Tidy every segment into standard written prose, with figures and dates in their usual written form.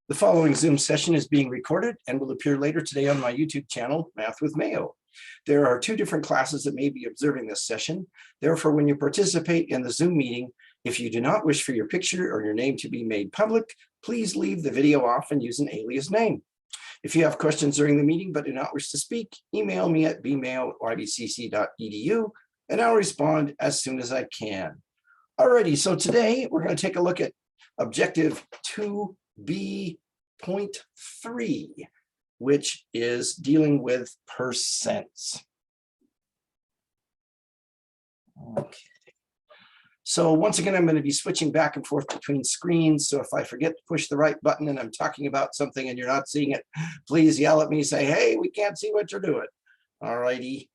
The following Zoom session is being recorded and will appear later today on my YouTube channel, Math with Mayo. There are two different classes that may be observing this session. Therefore, when you participate in the Zoom meeting, if you do not wish for your picture or your name to be made public, please leave the video off and use an alias name. If you have questions during the meeting but do not wish to speak, email me at bmail@ybcc.edu and I'll respond as soon as I can. Alrighty, so today we're going to take a look at objective 2B.3, which is dealing with percents. Okay. So once again, I'm going to be switching back and forth between screens. So if I forget to push the right button and I'm talking about something and you're not seeing it, please yell at me, say, hey, we can't see what you're doing. All righty.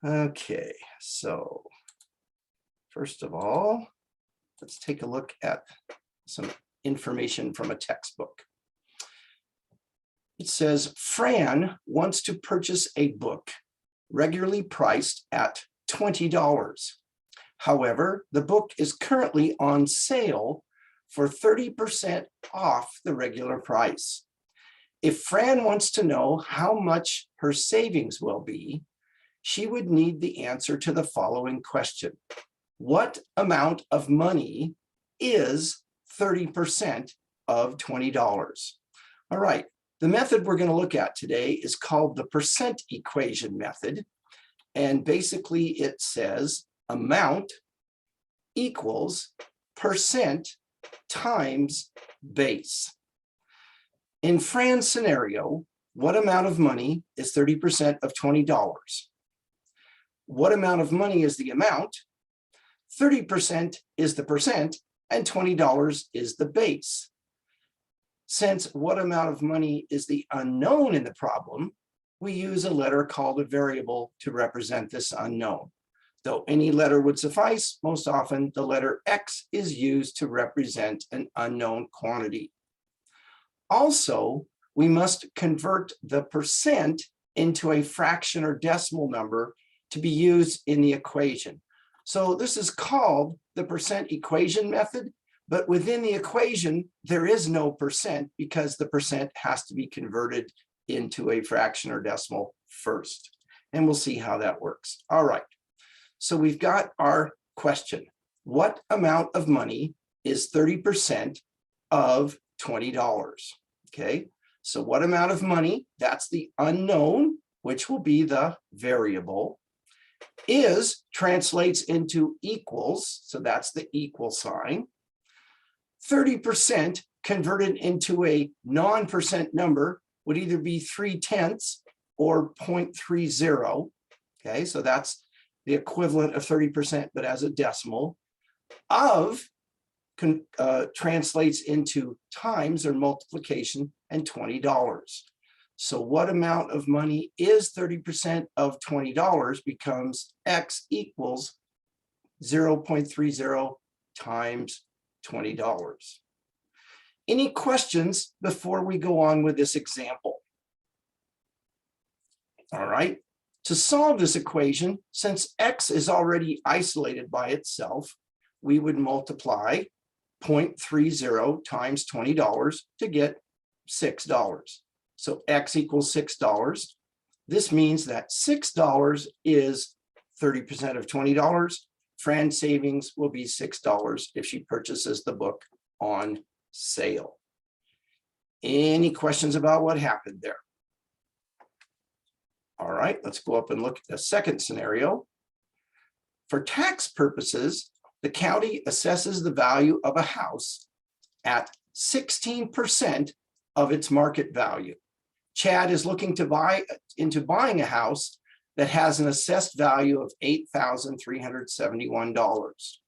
Okay, so first of all, let's take a look at some information from a textbook. It says, Fran wants to purchase a book regularly priced at $20. However, the book is currently on sale for 30% off the regular price. If Fran wants to know how much her savings will be, she would need the answer to the following question. What amount of money is 30% of $20? All right, the method we're going to look at today is called the percent equation method. And basically it says amount equals percent times base. In Fran's scenario, what amount of money is 30% of $20? What amount of money is the amount? 30% is the percent and $20 is the base. Since what amount of money is the unknown in the problem, we use a letter called a variable to represent this unknown. Though any letter would suffice, most often the letter X is used to represent an unknown quantity. Also, we must convert the percent into a fraction or decimal number to be used in the equation. So this is called the percent equation method, but within the equation, there is no percent because the percent has to be converted into a fraction or decimal first. And we'll see how that works. All right, so we've got our question. What amount of money is 30% of $20? Okay, so what amount of money, that's the unknown, which will be the variable. Is translates into equals, so that's the equal sign. 30% converted into a non-percent number would either be 3/10 or 0.30. Okay, so that's the equivalent of 30%, but as a decimal. Of translates into times or multiplication and $20. So what amount of money is 30% of $20 becomes X equals 0.30 times $20. Any questions before we go on with this example? All right, to solve this equation, since X is already isolated by itself, we would multiply 0.30 times $20 to get $6. So X equals $6. This means that $6 is 30% of $20. Fran's savings will be $6 if she purchases the book on sale. Any questions about what happened there? All right, let's go up and look at the second scenario. For tax purposes, the county assesses the value of a house at 16% of its market value. Chad is looking to buy into buying a house that has an assessed value of $8,371.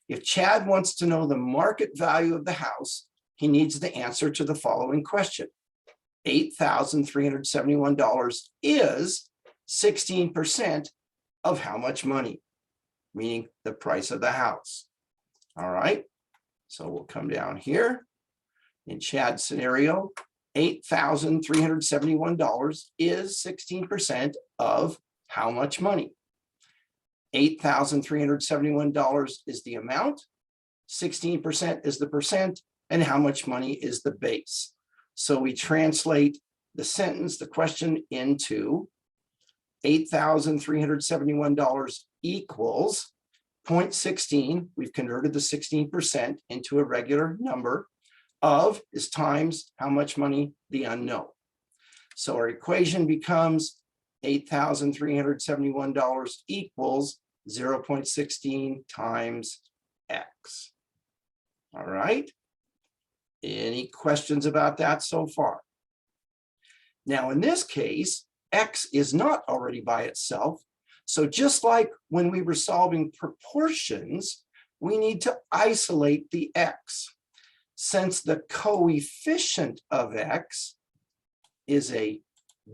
If Chad wants to know the market value of the house, he needs the answer to the following question. $8,371 is 16% of how much money? Meaning the price of the house. All right, so we'll come down here. In Chad's scenario, $8,371 is 16% of how much money? $8,371 is the amount, 16% is the percent, and how much money is the base. So we translate the sentence, the question, into $8,371 equals 0.16. We've converted the 16% into a regular number of is times how much money? The unknown. So our equation becomes $8,371 equals 0.16 times X. All right. Any questions about that so far? Now, in this case, X is not already by itself. So just like when we were solving proportions, we need to isolate the X. Since the coefficient of X is a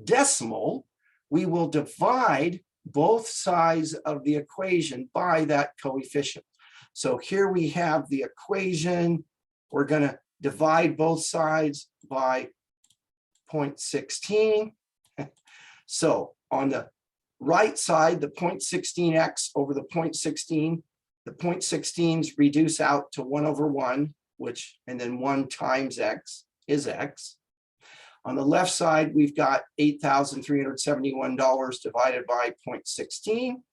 decimal, we will divide both sides of the equation by that coefficient. So here we have the equation. We're going to divide both sides by 0.16. So on the right side, the 0.16x over the 0.16, the 0.16s reduce out to 1/1, which, and then 1 times X is X. On the left side, we've got $8,371 divided by 0.16.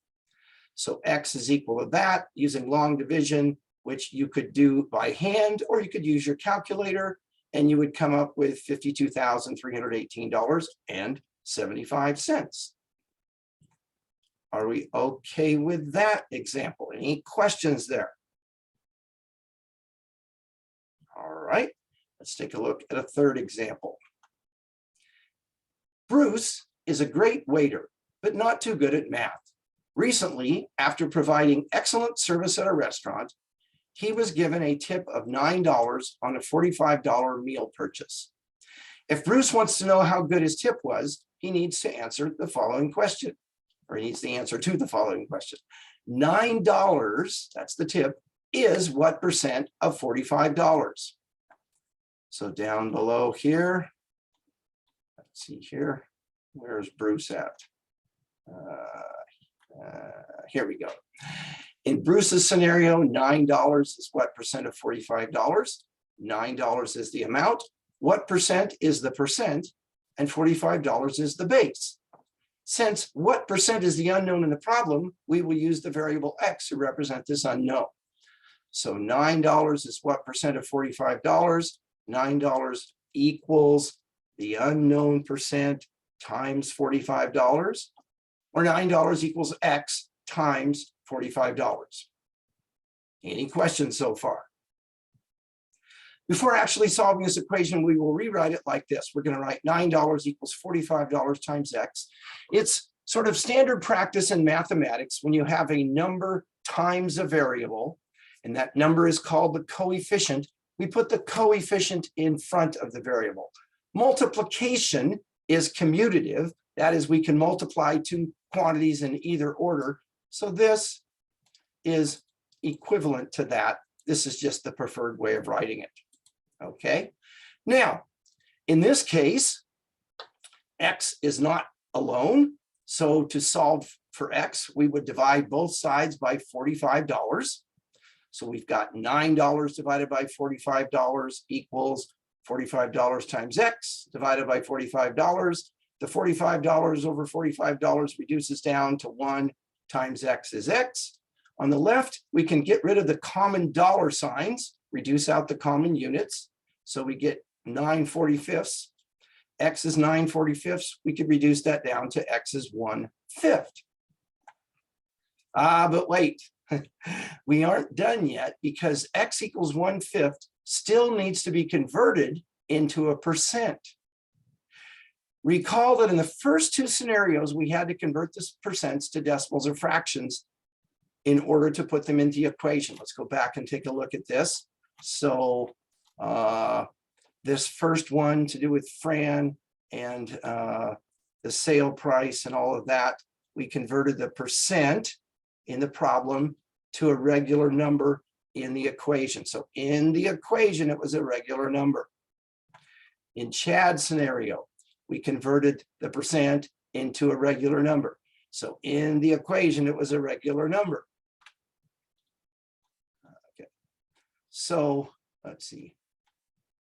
So X is equal to that using long division, which you could do by hand, or you could use your calculator, and you would come up with $52,318.75. Are we okay with that example? Any questions there? All right, let's take a look at a third example. Bruce is a great waiter, but not too good at math. Recently, after providing excellent service at a restaurant, he was given a tip of $9 on a $45 meal purchase. If Bruce wants to know how good his tip was, he needs to answer the following question, or he needs the answer to the following question. $9, that's the tip, is what percent of $45? So down below here, let's see here, where's Bruce at? Here we go. In Bruce's scenario, $9 is what percent of $45? $9 is the amount. What percent is the percent? And $45 is the base. Since what percent is the unknown in the problem, we will use the variable X to represent this unknown. So $9 is what percent of $45? $9 equals the unknown percent times $45, or $9 equals X times $45. Any questions so far? Before actually solving this equation, we will rewrite it like this. We're going to write $9 equals $45 times X. It's sort of standard practice in mathematics when you have a number times a variable, and that number is called the coefficient. We put the coefficient in front of the variable. Multiplication is commutative. That is, we can multiply two quantities in either order. So this is equivalent to that. This is just the preferred way of writing it. Okay. Now, in this case, X is not alone. So to solve for X, we would divide both sides by $45. So we've got $9 divided by $45 equals $45 times X divided by $45. The $45 over $45 reduces down to 1 times X is X. On the left, we can get rid of the common dollar signs, reduce out the common units. So we get 9/45. X is 9/45. We could reduce that down to X is 1/5. But wait, we aren't done yet, because X equals 1/5 still needs to be converted into a percent. Recall that in the first two scenarios, we had to convert the percents to decimals or fractions in order to put them into the equation. Let's go back and take a look at this. So this first one to do with Fran and the sale price and all of that, we converted the percent in the problem to a regular number in the equation. So in the equation, it was a regular number. In Chad's scenario, we converted the percent into a regular number. So in the equation, it was a regular number. Okay. So let's see.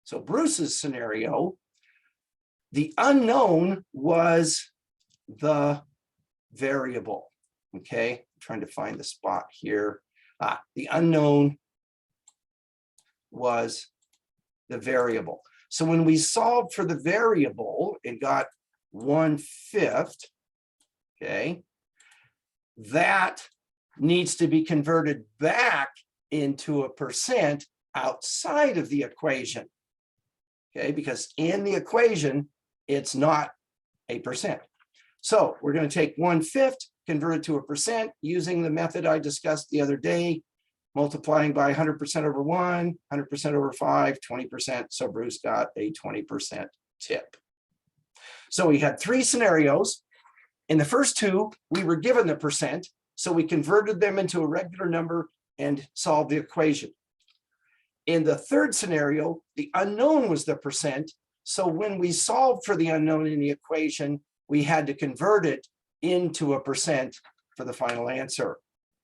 So Bruce's scenario, The unknown was the variable. Okay, I'm trying to find the spot here. The unknown was the variable. So when we solved for the variable and got 1/5, okay, that needs to be converted back into a percent outside of the equation. Okay, because in the equation, it's not a percent. So we're going to take 1/5, convert it to a percent using the method I discussed the other day, multiplying by 100% over 1, 100% over 5, 20%. So Bruce got a 20% tip. So we had 3 scenarios. In the first 2, we were given the percent, so we converted them into a regular number and solved the equation. In the third scenario, the unknown was the percent. So when we solved for the unknown in the equation, we had to convert it into a percent for the final answer.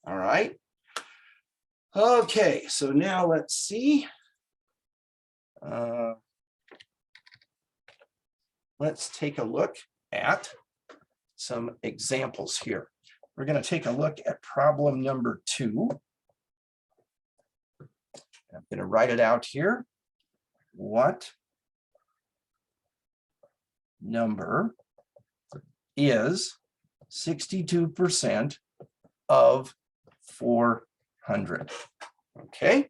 All right. Okay, so now let's see. Let's take a look at some examples here. We're going to take a look at problem number 2. I'm going to write it out here. What number is 62% of 400? Okay.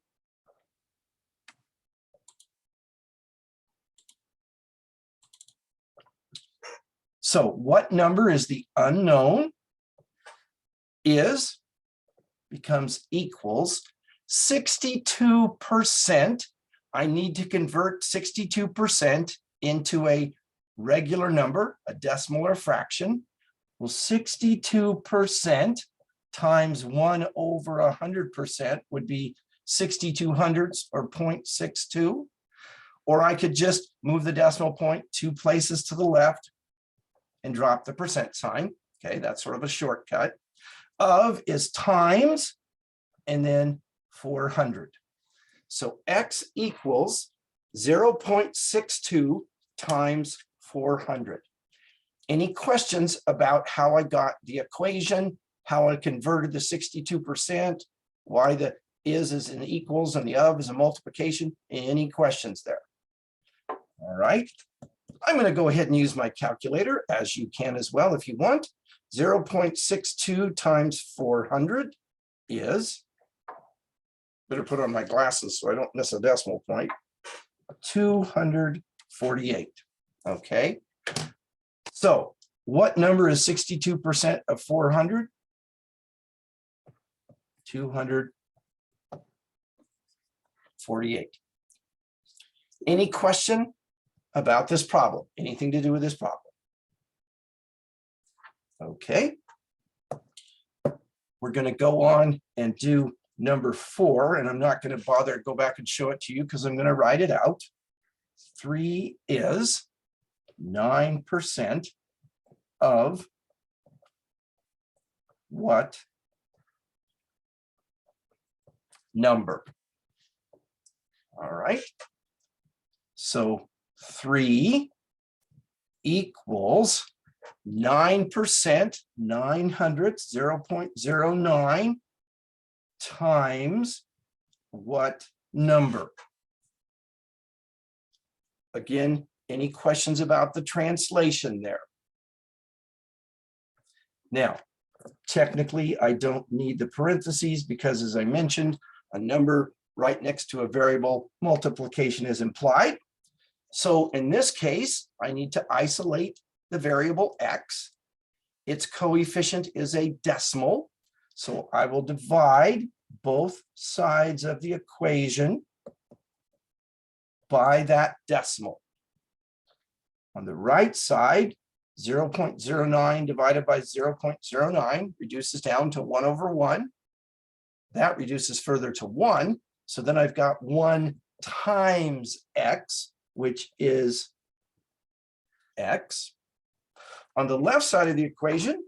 So what number is the unknown? Is becomes equals 62%. I need to convert 62% into a regular number, a decimal or fraction. Well, 62% times 1 over 100% would be 62 hundredths or 0.62. Or I could just move the decimal point 2 places to the left and drop the percent sign. Okay, that's sort of a shortcut. Of is times and then 400. So x equals 0.62 times 400. Any questions about how I got the equation, how I converted the 62%, why the is an equals and the of is a multiplication? Any questions there? All right. I'm going to go ahead and use my calculator, as you can as well if you want. 0.62 times 400 is, better put on my glasses so I don't miss a decimal point, 248. Okay. So what number is 62% of 400? 248. Any question about this problem? Anything to do with this problem? Okay. We're going to go on and do number 4, and I'm not going to bother to go back and show it to you because I'm going to write it out. 3 is 9% of what number? All right. So 3 equals 9%, 9 hundredths, 0.09 times what number? Again, any questions about the translation there? Now, technically, I don't need the parentheses because, as I mentioned, a number right next to a variable multiplication is implied. So in this case, I need to isolate the variable x. Its coefficient is a decimal. So I will divide both sides of the equation by that decimal. On the right side, 0.09 divided by 0.09 reduces down to 1 over 1. That reduces further to 1. So then I've got 1 times x, which is x. On the left side of the equation,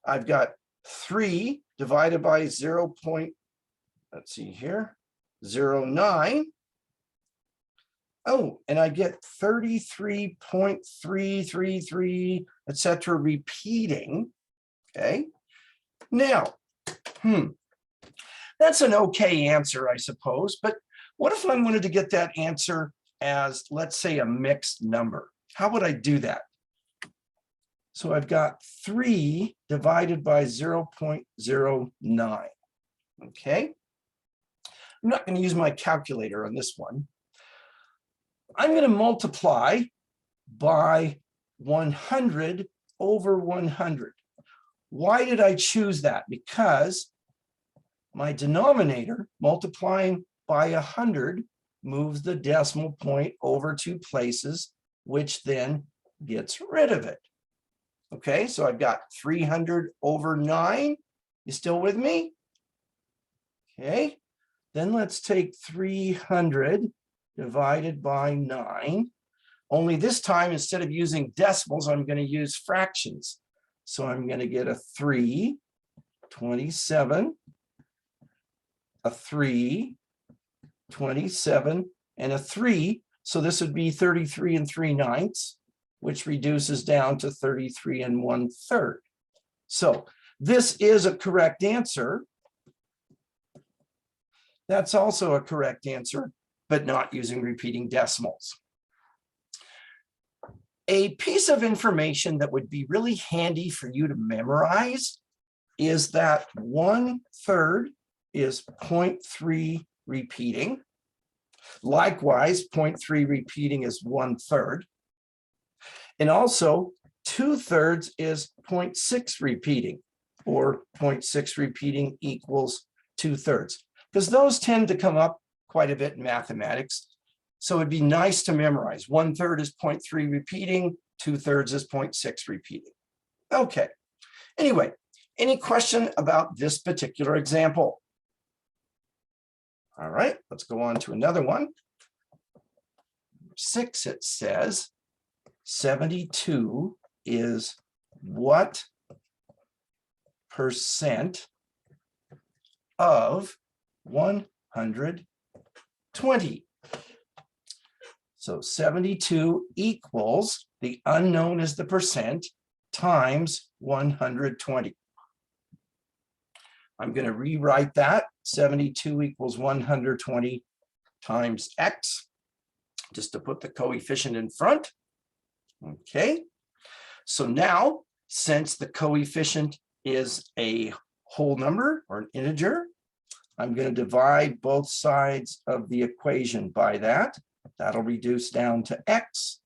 I've got 3 divided by 0.09. Oh, and I get 33.333, etc. repeating. Okay. Now, that's an okay answer, I suppose. But what if I wanted to get that answer as, let's say, a mixed number? How would I do that? So I've got 3 divided by 0.09. Okay. I'm not going to use my calculator on this one. I'm going to multiply by 100 over 100. Why did I choose that? Because my denominator, multiplying by 100, moves the decimal point over 2 places, which then gets rid of it. Okay, so I've got 300 over 9. You still with me? Okay, then let's take 300 divided by 9. Only this time, instead of using decimals, I'm going to use fractions. So I'm going to get a 3, 27, a 3, 27, and a 3. So this would be 33 3/9, which reduces down to 33 1/3. So this is a correct answer. That's also a correct answer, but not using repeating decimals. A piece of information that would be really handy for you to memorize is that 1/3 is 0.3 repeating. Likewise, 0.3 repeating is 1/3. And also 2/3 is 0.6 repeating, or 0.6 repeating equals 2/3, because those tend to come up quite a bit in mathematics. So it'd be nice to memorize. 1/3 is 0.3 repeating, 2/3 is 0.6 repeating. Okay. Anyway, any question about this particular example? All right, let's go on to another one. 6, it says 72 is what percent of 120? So 72 equals, the unknown is the percent, times 120. I'm going to rewrite that. 72 equals 120 times x, just to put the coefficient in front. Okay. So now, since the coefficient is a whole number or an integer, I'm going to divide both sides of the equation by that. That'll reduce down to x.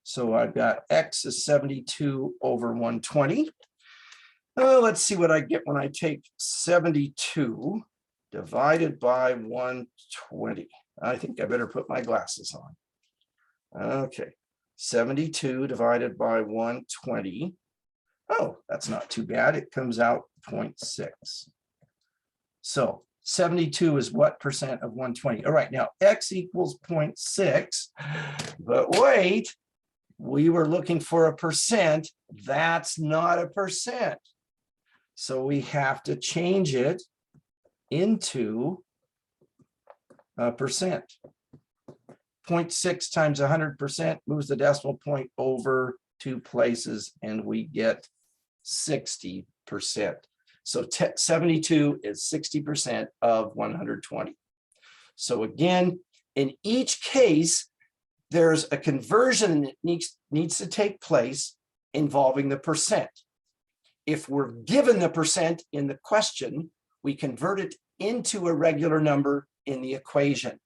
So I've got x is 72 over 120. Let's see what I get when I take 72 divided by 120. I think I better put my glasses on. Okay, 72 divided by 120. Oh, that's not too bad. It comes out 0.6. So 72 is what percent of 120? All right, now x equals 0.6, but wait, we were looking for a percent. That's not a percent. So we have to change it into a percent. 0.6 times 100% moves the decimal point over 2 places, and we get 60%. So 72 is 60% of 120. So again, in each case, there's a conversion that needs to take place involving the percent. If we're given the percent in the question, we convert it into a regular number in the equation.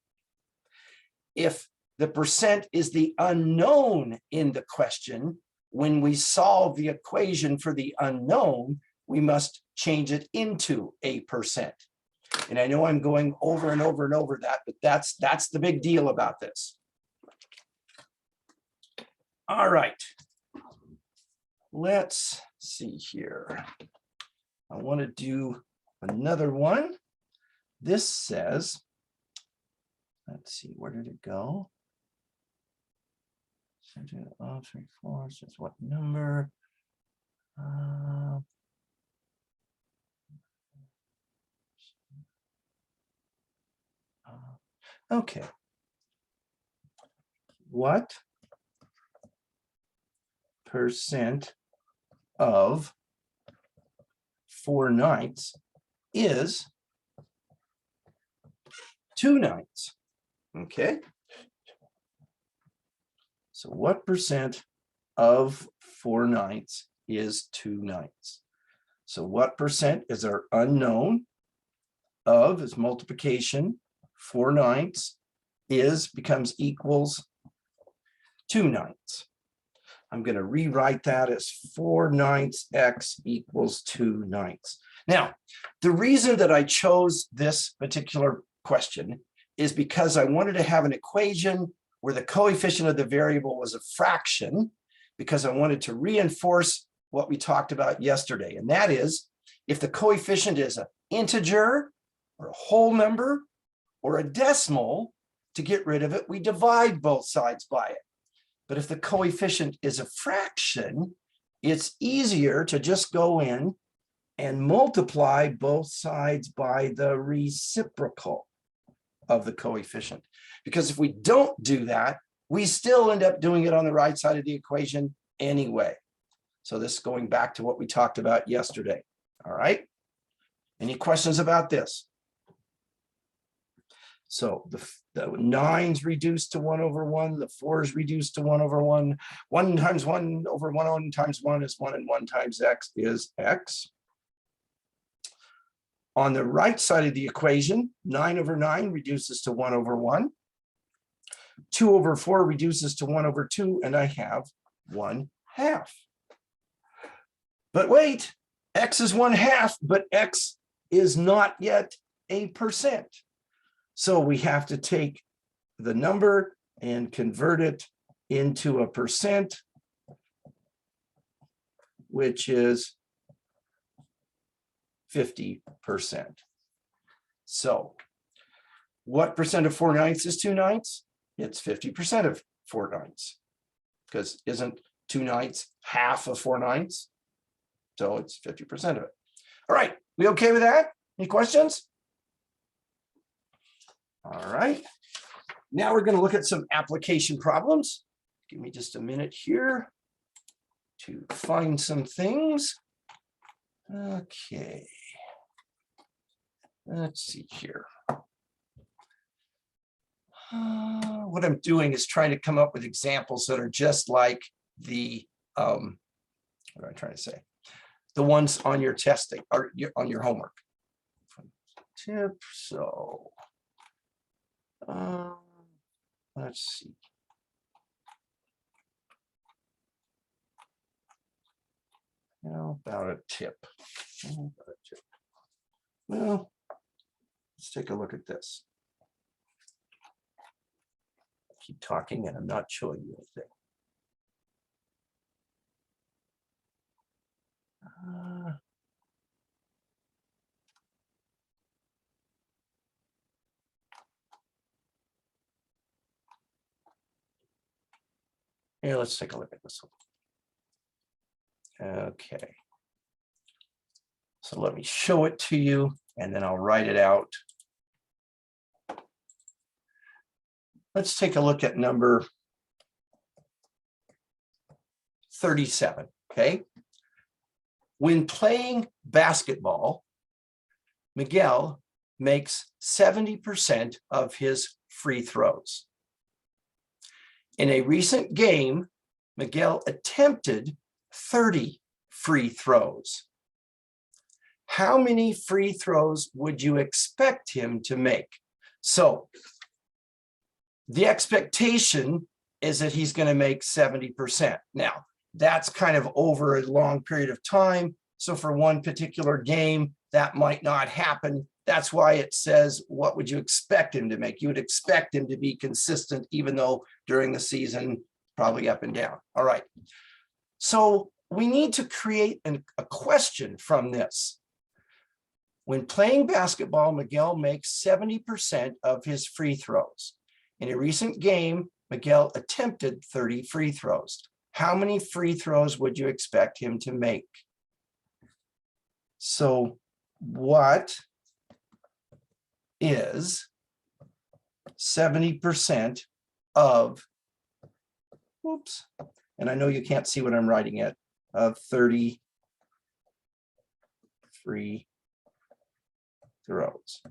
If the percent is the unknown in the question, when we solve the equation for the unknown, we must change it into a percent. And I know I'm going over and over and over that, but that's the big deal about this. All right. Let's see here. I want to do another one. This says, let's see, where did it go? 3/4 is what number? Okay. what percent of 4/9 is 2/9? Okay. So what percent of 4/9 is 2/9? So what percent is our unknown? Of is multiplication, 4/9 is becomes equals 2/9. I'm going to rewrite that as 4/9 x equals 2/9. Now, the reason that I chose this particular question is because I wanted to have an equation where the coefficient of the variable was a fraction, because I wanted to reinforce what we talked about yesterday. And that is, if the coefficient is an integer or a whole number or a decimal, to get rid of it, we divide both sides by it. But if the coefficient is a fraction, it's easier to just go in and multiply both sides by the reciprocal of the coefficient. Because if we don't do that, we still end up doing it on the right side of the equation anyway. So this is going back to what we talked about yesterday. All right. Any questions about this? So the 9's reduced to 1/1, the 4 is reduced to 1/1. 1 times 1/1 times 1 is 1, and 1 times x is x. On the right side of the equation, 9/9 reduces to 1/1. 2/4 reduces to 1/2, and I have 1/2. But wait, x is 1/2, but x is not yet a percent. So we have to take the number and convert it into a percent, which is 50%. So what percent of 4/9 is 2/9? It's 50% of 4/9, because isn't 2/9 half of 4/9? So it's 50% of it. All right, we okay with that? Any questions? All right, now we're going to look at some application problems. Give me just a minute here to find some things. Okay, let's see here. What I'm doing is trying to come up with examples that are just like the, what am I trying to say? The ones on your testing or on your homework. Tip, so. Let's see. How about a tip? Well, let's take a look at this. I keep talking and I'm not showing you anything. Here, let's take a look at this one. Okay. So let me show it to you and then I'll write it out. Let's take a look at number 37, okay? When playing basketball, Miguel makes 70% of his free throws. In a recent game, Miguel attempted 30 free throws. How many free throws would you expect him to make? So the expectation is that he's going to make 70%. Now, that's kind of over a long period of time. So for one particular game, that might not happen. That's why it says, what would you expect him to make? You would expect him to be consistent, even though during the season, probably up and down. All right. So we need to create a question from this. When playing basketball, Miguel makes 70% of his free throws. In a recent game, Miguel attempted 30 free throws. How many free throws would you expect him to make? So what is 70% of Whoops. And I know you can't see what I'm writing at, of 30 free throws.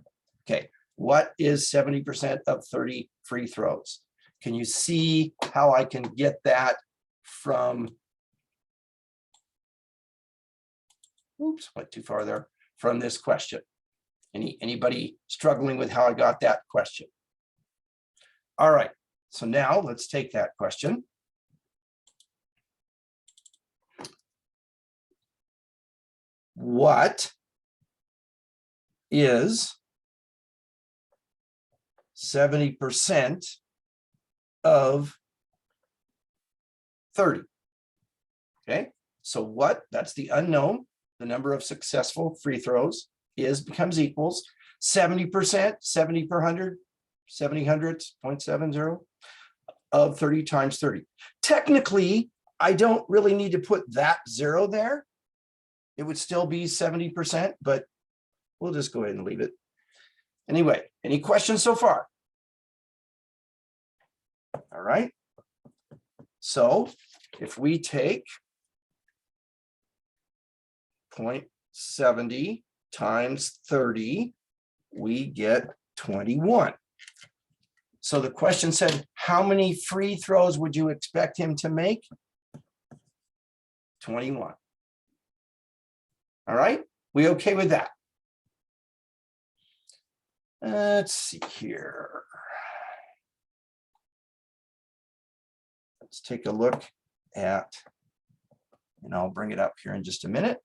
Okay, what is 70% of 30 free throws? Can you see how I can get that from, oops, went too far there, from this question? Anybody struggling with how I got that question? All right, so now let's take that question. What is 70% of 30? Okay, so what, that's the unknown. The number of successful free throws becomes equals 70%, 70 per 100, 70 hundredths, 0.70 of 30 times 30. Technically, I don't really need to put that 0 there. It would still be 70%, but we'll just go ahead and leave it. Anyway, any questions so far? All right. So if we take 0.70 times 30, we get 21. So the question said, how many free throws would you expect him to make? 21. All right, we okay with that? Let's see here. Let's take a look at, and I'll bring it up here in just a minute.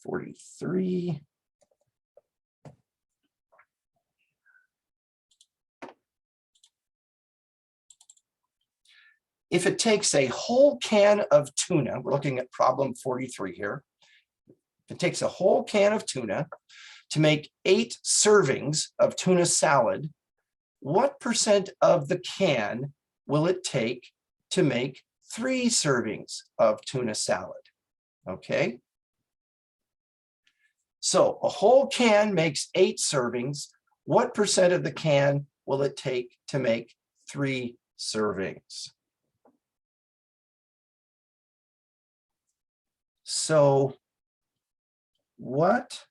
43. If it takes a whole can of tuna, we're looking at problem 43 here. If it takes a whole can of tuna to make 8 servings of tuna salad, what percent of the can will it take to make 3 servings of tuna salad? Okay. So a whole can makes 8 servings. What percent of the can will it take to make 3 servings? So what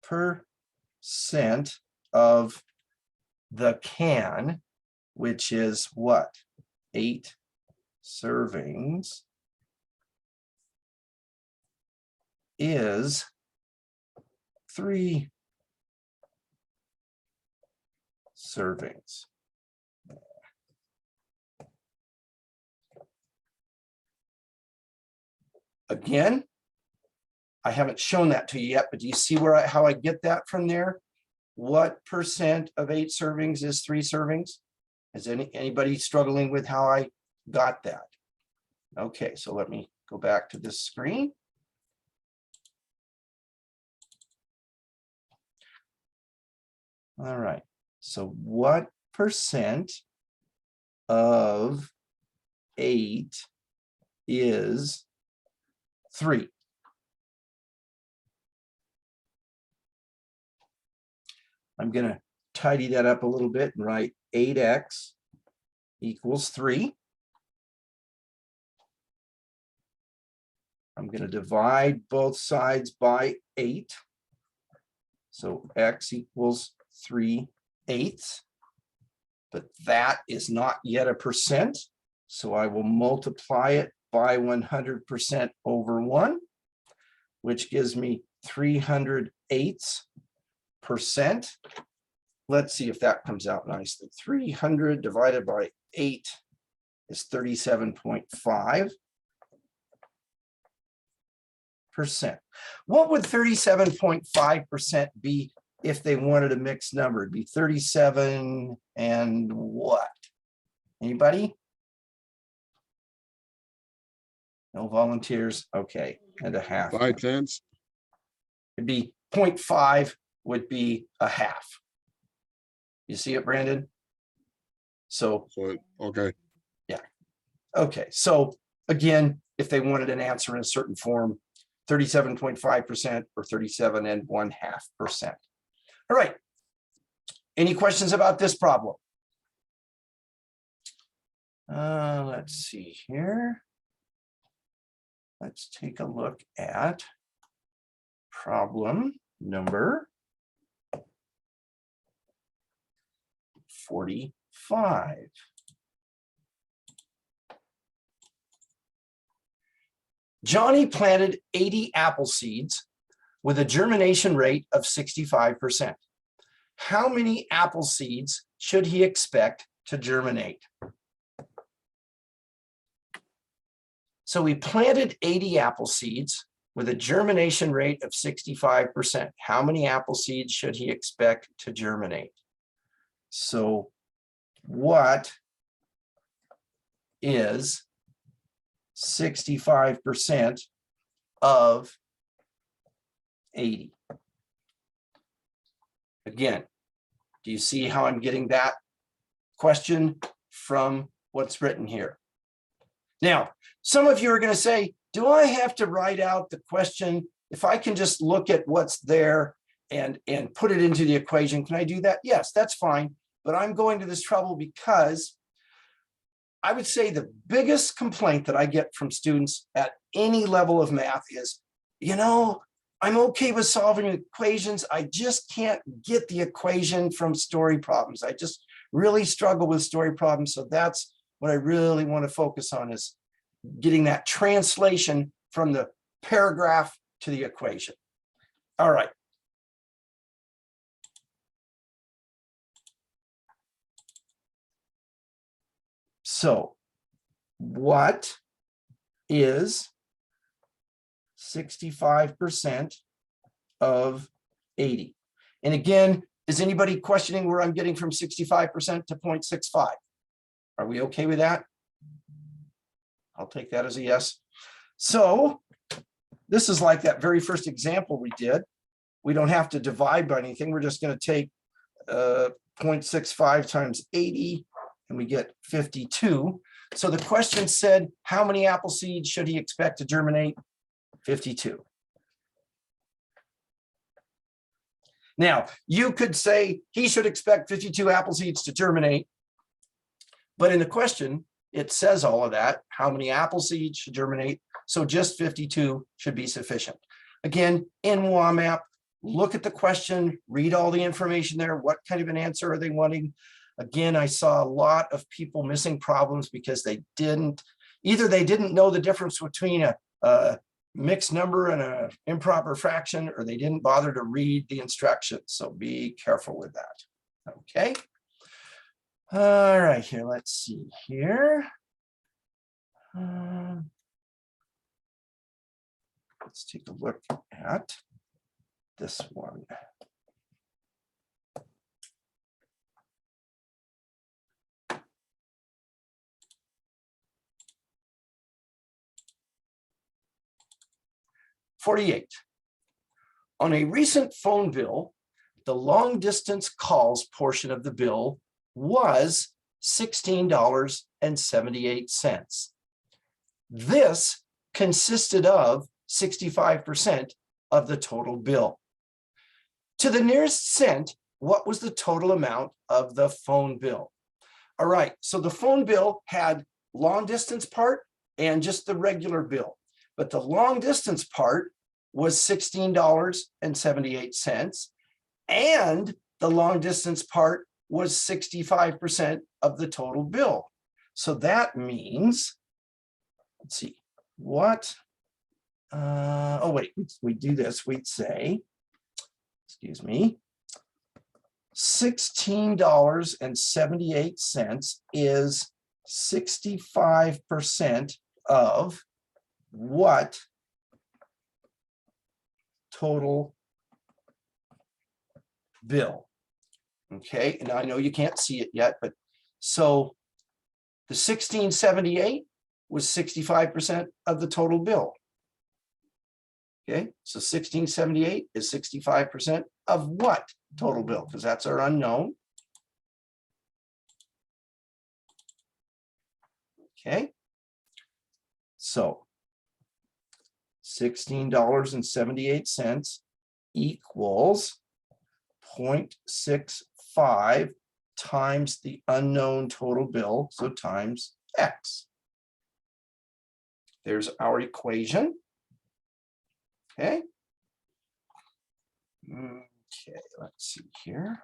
percent of the can, which is what? 8 servings, is 3 servings? Again, I haven't shown that to you yet, but do you see where how I get that from there? What percent of 8 servings is 3 servings? Is anybody struggling with how I got that? Okay, so let me go back to this screen. All right, so what percent of 8 is 3? I'm going to tidy that up a little bit and write 8x equals 3. I'm going to divide both sides by 8. So x equals 3/8. But that is not yet a percent. So I will multiply it by 100% over 1, which gives me 300/8%. Let's see if that comes out nicely. 300 divided by 8 is 37.5%. What would 37.5% be if they wanted a mixed number? It'd be 37 and what? Anybody? No volunteers? Okay, and a half. 5/10. It'd be 0.5 would be a half. You see it, Brandon? So, Okay. yeah. Okay, so again, if they wanted an answer in a certain form, 37.5% or 37.5%. All right. Any questions about this problem? Let's see here. Let's take a look at problem number 45. Johnny planted 80 apple seeds with a germination rate of 65%. How many apple seeds should he expect to germinate? So we planted 80 apple seeds with a germination rate of 65%. How many apple seeds should he expect to germinate? So what is 65% of 80? Again, do you see how I'm getting that question from what's written here? Now, some of you are going to say, do I have to write out the question? If I can just look at what's there and put it into the equation, can I do that? Yes, that's fine. But I'm going to this trouble because I would say the biggest complaint that I get from students at any level of math is, you know, I'm okay with solving equations. I just can't get the equation from story problems. I just really struggle with story problems. So that's what I really want to focus on, is getting that translation from the paragraph to the equation. All right. So what is 65% of 80? And again, is anybody questioning where I'm getting from 65% to 0.65? Are we okay with that? I'll take that as a yes. So this is like that very first example we did. We don't have to divide by anything. We're just going to take 0.65 times 80, and we get 52. So the question said, how many apple seeds should he expect to germinate? 52. Now, you could say he should expect 52 apple seeds to germinate, but in the question, it says all of that, how many apple seeds should germinate, so just 52 should be sufficient. Again, in WAMAP, look at the question, read all the information there, what kind of an answer are they wanting? Again, I saw a lot of people missing problems because they didn't know the difference between a mixed number and an improper fraction, or they didn't bother to read the instructions. So be careful with that. Okay. All right, here, let's see here. Let's take a look at this one. '48. On a recent phone bill, the long distance calls portion of the bill was $16.78. This consisted of 65% of the total bill. To the nearest cent, what was the total amount of the phone bill? All right, so the phone bill had long distance part and just the regular bill, but the long distance part was $16.78, and the long distance part was 65% of the total bill. So that means, let's see, what? Oh, wait, we do this, we'd say, excuse me, $16.78 is 65% of what total bill? Okay, and I know you can't see it yet, but so the 1678 was 65% of the total bill. Okay, so 1678 is 65% of what total bill? Because that's our unknown. Okay, so $16.78 equals 0.65 times the unknown total bill, so times X. There's our equation. Okay. Okay, let's see here.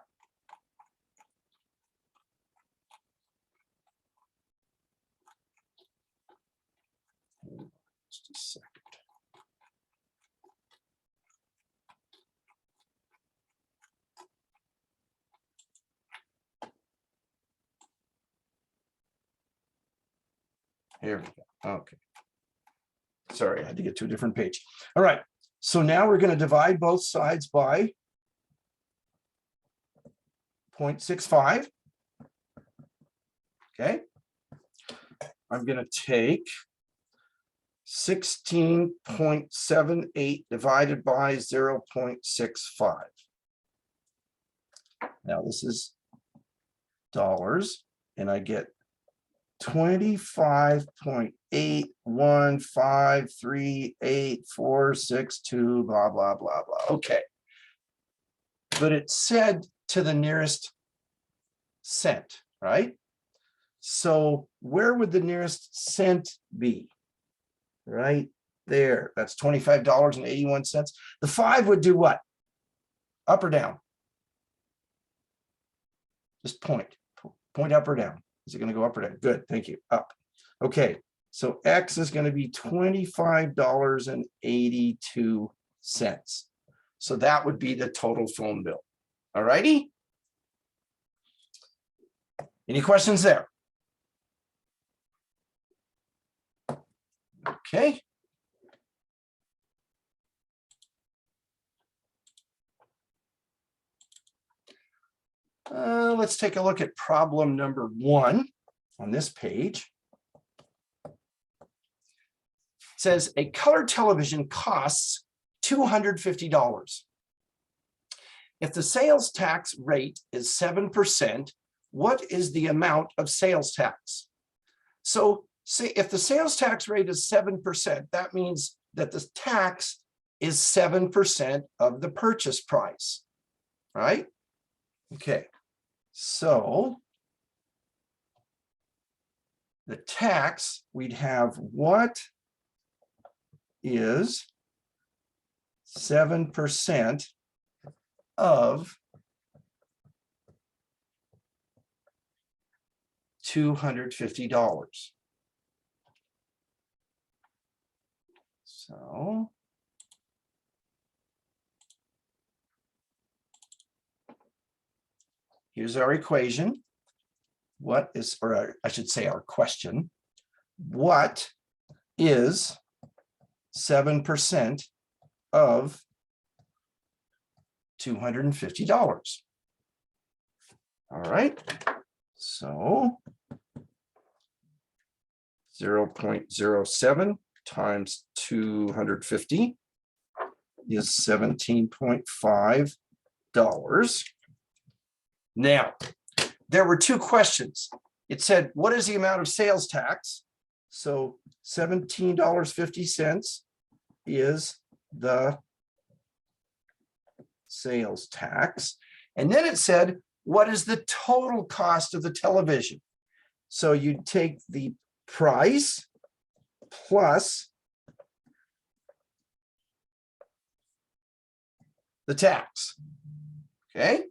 Just a second. Here we go. Okay. Sorry, I had to get to a different page. All right. So now we're going to divide both sides by 0.65. Okay. I'm going to take 16.78 divided by 0.65. Now this is dollars, and I get 25.8153846 blah blah blah blah. Okay, but it said to the nearest cent, right? So where would the nearest cent be? Right there. That's $25.81. The 5 would do what? Up or down? Just point up or down. Is it going to go up or down? Good, thank you. Up. Okay, so X is going to be $25.82. So that would be the total phone bill. All righty. Any questions there? Okay. Let's take a look at problem number 1 on this page. It says a color television costs $250. If the sales tax rate is 7%, what is the amount of sales tax? So say if the sales tax rate is 7%, that means that the tax is 7% of the purchase price, right? Okay, so the tax, we'd have what is 7% of $250. So here's our equation. What is, or I should say our question, what is 7% of $250? All right, so 0.07 times 250 is $17.5. Now, there were 2 questions. It said, what is the amount of sales tax? So $17.50 is the sales tax. And then it said, what is the total cost of the television? So you'd take the price plus the tax. Okay.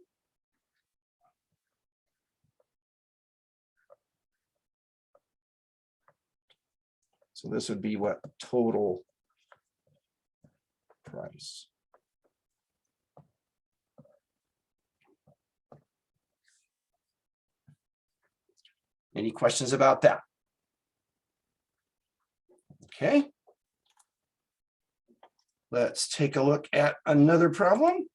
So this would be what? Total price. Any questions about that? Okay. Let's take a look at another problem.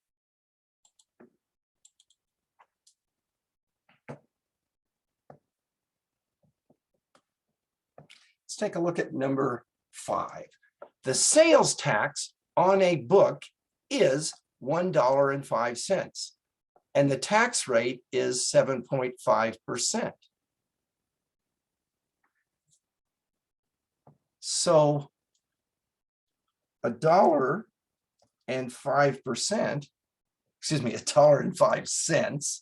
Let's take a look at number 5. The sales tax on a book is $1.05, and the tax rate is 7.5%. So $1.05%, excuse me, $1.05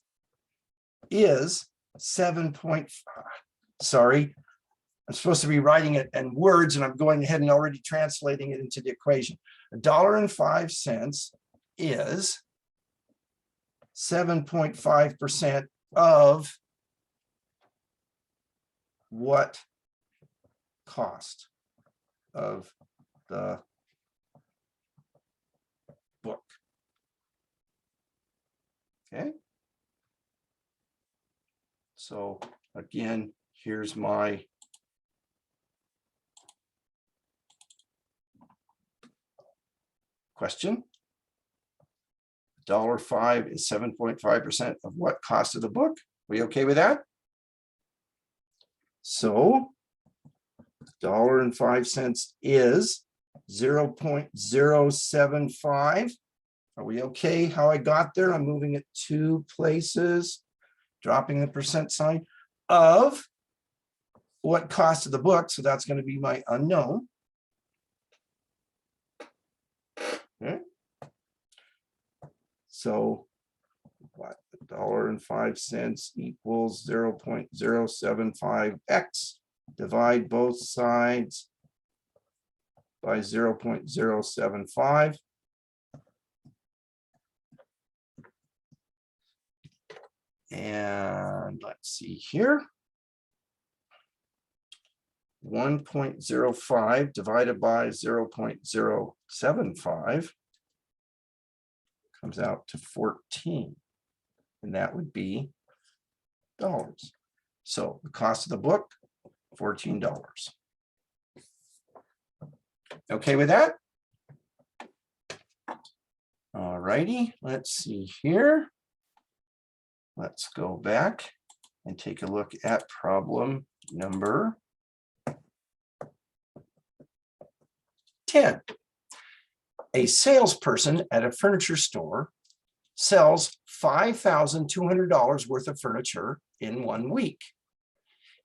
is 7.5, sorry, I'm supposed to be writing it in words, and I'm going ahead and already translating it into the equation. $1.05 is 7.5% of what cost of the book? Okay. So again, here's my question. $1.05 is 7.5% of what cost of the book? We okay with that? So $1.05 is 0.075. Are we okay how I got there? I'm moving it 2 places, dropping the percent sign of what cost of the book. So that's going to be my unknown. Okay. So what? $1.05 equals 0.075x. Divide both sides by 0.075. And let's see here. 1.05 divided by 0.075 comes out to 14. And that would be dollars. So the cost of the book, $14. Okay with that? All righty, let's see here. Let's go back and take a look at problem number 10. A salesperson at a furniture store sells $5,200 worth of furniture in 1 week.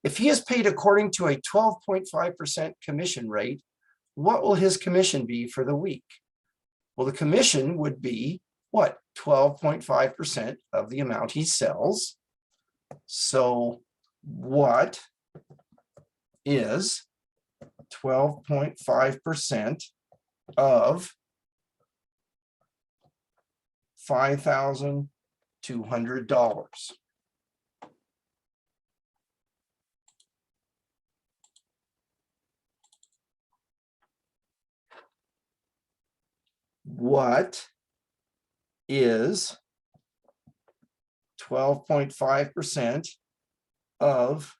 If he is paid according to a 12.5% commission rate, what will his commission be for the week? Well, the commission would be what? 12.5% of the amount he sells. So what is 12.5% of $5,200? What is 12.5% of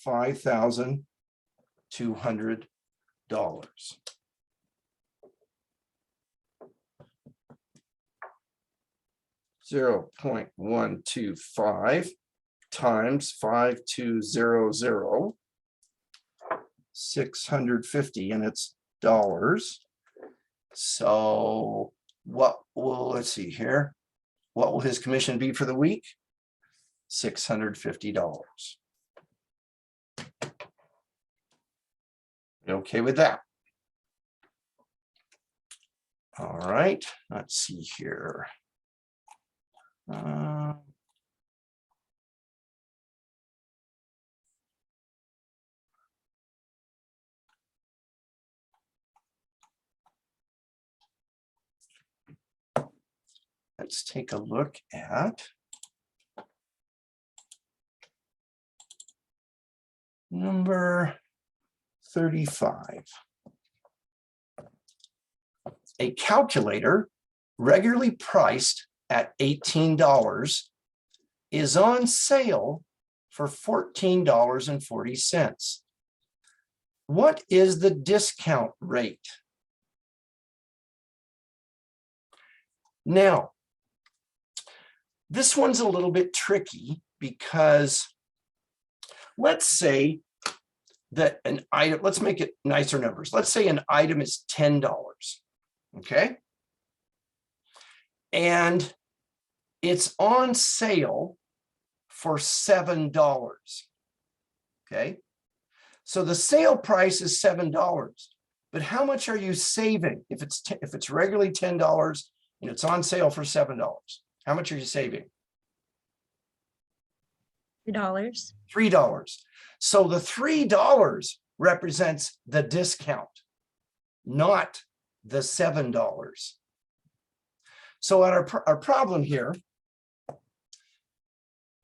$5,200? 0.125 times 5200, 650, and it's dollars. So what will, let's see here, what will his commission be for the week? $650. Okay with that? All right, let's see here. Let's take a look at number 35. A calculator regularly priced at $18 is on sale for $14.40. What is the discount rate? Now, this one's a little bit tricky because let's say that an item, let's make it nicer numbers. Let's say an item is $10, okay? And it's on sale for $7, okay? So the sale price is $7, but how much are you saving? If it's regularly $10 and it's on sale for $7, how much are you saving? $3. $3. So the $3 represents the discount, not the $7. So at our problem here,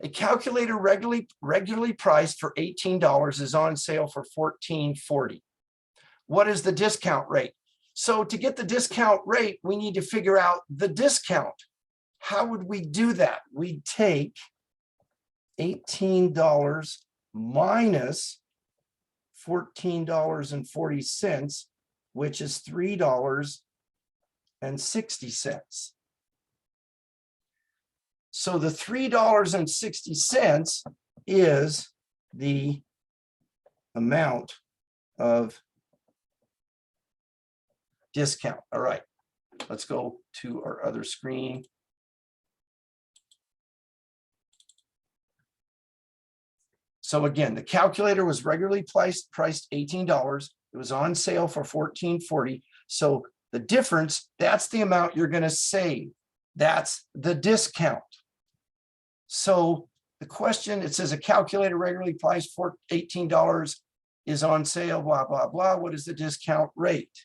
a calculator regularly priced for $18 is on sale for $14.40. What is the discount rate? So to get the discount rate, we need to figure out the discount. How would we do that? We'd take $18 minus $14.40, which is $3.60. So the $3.60 is the amount of discount. All right, let's go to our other screen. So again, the calculator was regularly priced $18. It was on sale for $14.40. So the difference, that's the amount you're going to save. That's the discount. So the question, it says a calculator regularly priced for $18 is on sale, blah, blah, blah. What is the discount rate?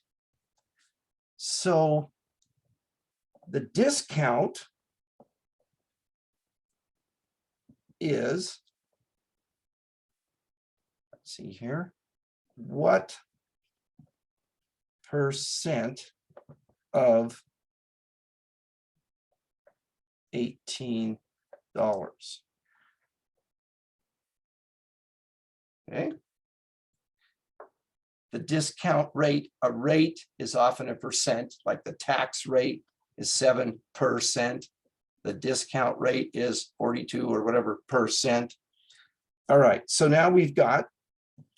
So the discount is, let's see here, what percent of $18? Okay. The discount rate, a rate is often a percent, like the tax rate is 7%. The discount rate is 42 or whatever percent. All right, so now we've got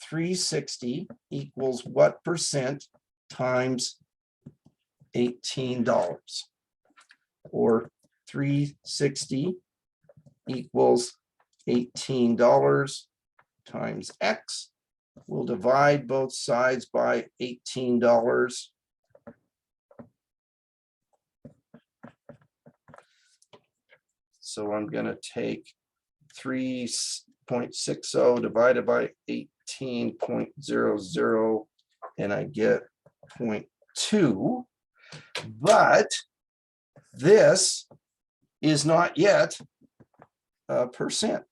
360 equals what percent times $18, or 360 equals $18 times X. We'll divide both sides by $18. So I'm going to take 3.60 divided by 18.00, and I get 0.2. But this is not yet a percent.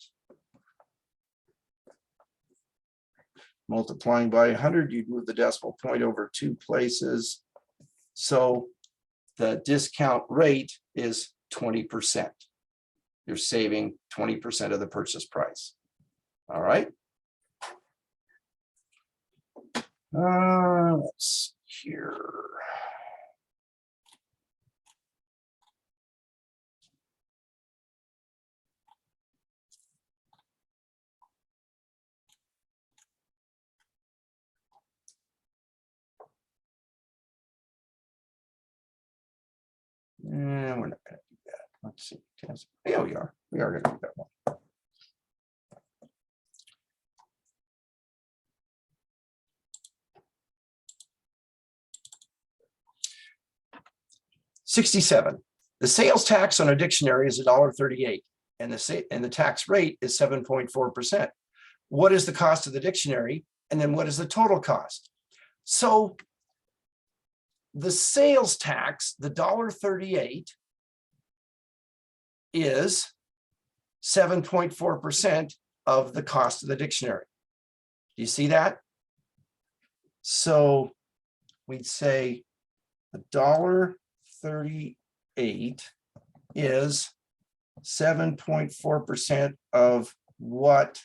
Multiplying by 100, you'd move the decimal point over 2 places. So the discount rate is 20%. You're saving 20% of the purchase price. All right. Let's see here. And we're not going to do that. Let's see. Yeah, we are. We are going to do that one. $67. The sales tax on a dictionary is $1.38, and the tax rate is 7.4%. What is the cost of the dictionary? And then what is the total cost? So the sales tax, the $1.38, is 7.4% of the cost of the dictionary. Do you see that? So we'd say $1.38 is 7.4% of what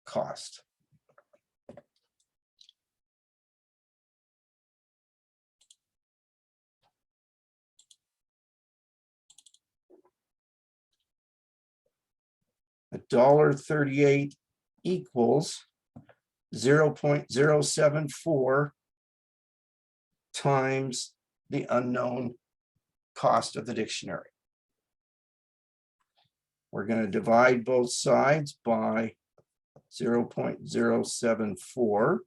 cost? $1.38 equals 0.074 times the unknown cost of the dictionary. We're going to divide both sides by 0.074.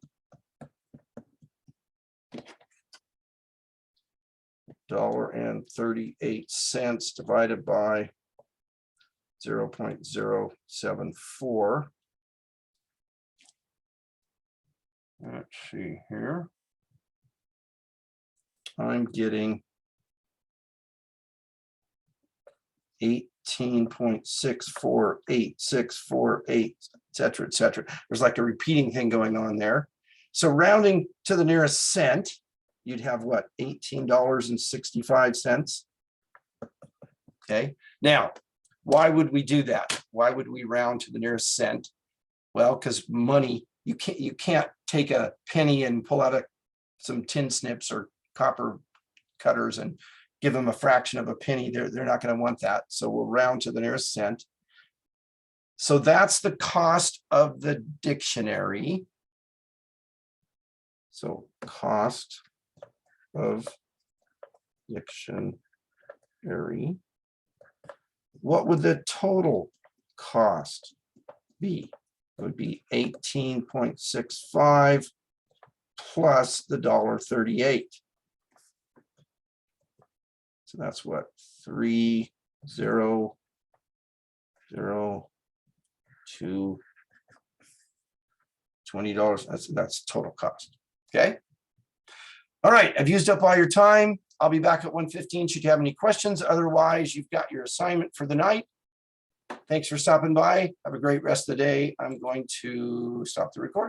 $1.38 divided by 0.074. Let's see here. I'm getting 18.648648, et cetera, There's like a repeating thing going on there. So rounding to the nearest cent, you'd have what, $18.65. Okay, now, why would we do that? Why would we round to the nearest cent? Well, because money, you can't take a penny and pull out some tin snips or copper cutters and give them a fraction of a penny. They're not going to want that. So we'll round to the nearest cent. So that's the cost of the dictionary. So cost of dictionary. What would the total cost be? It would be 18.65 plus the $1.38. So that's what, 3,002, $20. That's total cost. Okay. All right, I've used up all your time. I'll be back at 1:15 should you have any questions. Otherwise, you've got your assignment for the night. Thanks for stopping by. Have a great rest of the day. I'm going to stop the recording.